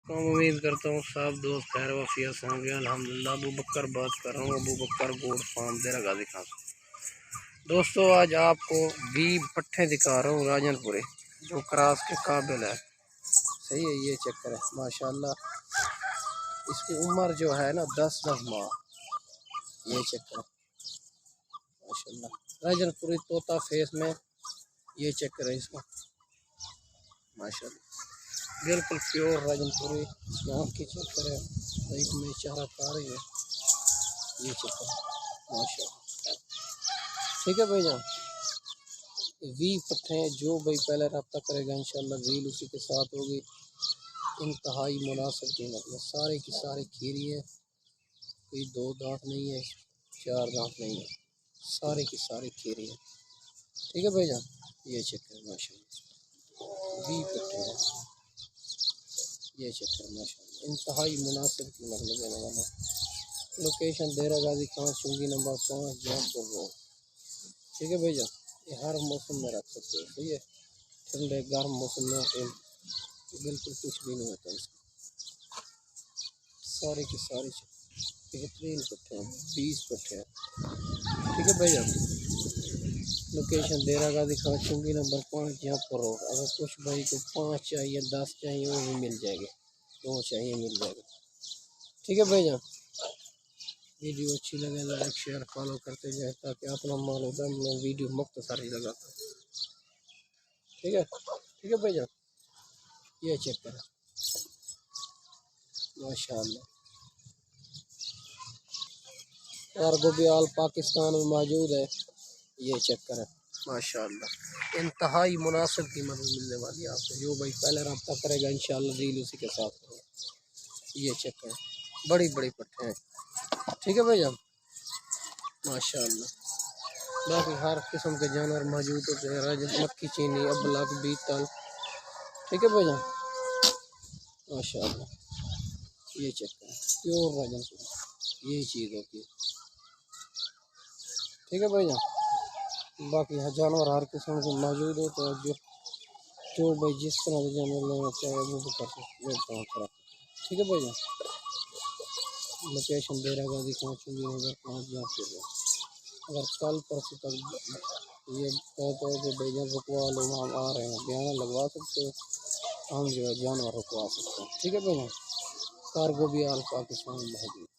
امید کرتا ہوں سب دوست خیر وفیت سے ہوں گے الحمدللہ۔ ابو بکر بات کر رہا ہوں، ابو بکر گوڈ فارم دیرہ غازی خان سے۔ دوستو آج آپ کو 20 پٹھے دکھا رہا ہوں راجن پورے جو کراس کے قابل ہے۔ صحیح ہے، یہ چیک کریں ماشاءاللہ، اس کی عمر جو ہے نا 10 ماہ، یہ چیک کریں ماشاءاللہ راجن پوری طوطا فیس میں، یہ چیک کریں اس کو ماشاءاللہ بالکل پیور راجن پوری۔ اس کی آنکھ کی چیک کریں، ایک میں چہرہ پا رہی ہے، یہ چیک کریں ماشاءاللہ۔ ٹھیک ہے بھائی جان، 20 پٹھے ہیں، جو بھائی پہلے رابطہ کرے گا انشاءاللہ ریل اسی کے ساتھ ہوگی۔ انتہائی مناسب قیمت میں، سارے کی سارے کھیری ہے، کوئی 2 دانت نہیں ہے، 4 دانت نہیں ہے، سارے کی سارے کھیری ہے۔ ٹھیک ہے بھائی جان، یہ چیک کریں ماشاءاللہ 20 پٹھے ہیں، یہ چیک کریں ماشاءاللہ انتہائی مناسب قیمت میں دینے والا۔ لوکیشن دیرہ غازی خان چنگی نمبر 5 جہاں پر روڈ۔ ٹھیک ہے بھائی جان، یہ ہر موسم میں رکھ سکتے ہیں، صحیح ہے، ٹھنڈے گرم موسم میں بالکل کچھ بھی نہیں ہوتا اس کا۔ سارے کی سارے بہترین پٹھے ہیں، 20 پٹھے ہیں۔ ٹھیک ہے بھائی جان، لوکیشن دیرہ غازی خان چنگی نمبر 5 جہاں پر روڈ۔ اگر کچھ بھائی کو 5 چاہیے 10 چاہیے وہ بھی مل جائے گے، 2 چاہیے مل جائے گا۔ ٹھیک ہے بھائی جان، ویڈیو اچھی لگے لائک شیئر فالو کرتے جائے تاکہ اپنا مال ہوتا ہے، میں ویڈیو مختصر ہی لگاتا ہوں۔ ٹھیک ہے، ٹھیک ہے بھائی جان، یہ چیک کریں ماشاءاللہ کارگو بھی آل پاکستان میں موجود ہے، یہ چیک کریں ماشاءاللہ انتہائی مناسب قیمت میں ملنے والی ہے آپ کو۔ جو بھائی پہلے رابطہ کرے گا انشاءاللہ ڈیل اسی کے ساتھ ہوگا۔ یہ چیک کریں بڑی بڑی پٹھے ہیں۔ ٹھیک ہے بھائی جان ماشاءاللہ، باقی ہر قسم کے جانور موجود ہوتے ہیں، راجن مکھی چینی ابلک بیتل۔ ٹھیک ہے بھائی جان ماشاءاللہ، یہ چیک کریں پیور راجن پوری، یہی چیز ہوتی ہے۔ ٹھیک ہے بھائی جان، باقی جانور ہر قسم کے موجود ہوتے ہیں، جو بھائی جس طرح کے جانور لینا چاہے وہ بھی کر سکتے ہیں۔ ٹھیک ہے بھائی جان، لوکیشن دیرہ غازی خان چنگی نمبر 5 جہاں پر ہے۔ اگر کل پرسوں تک یہ کہتے ہو کہ بھائی جان رکوا لو، ہم آ رہے ہیں، بیانہ لگوا سکتے ہو، ہم جو ہے جانور رکوا سکتے ہیں۔ ٹھیک ہے بھائی جان، کارگو بھی آل پاکستان میں موجود۔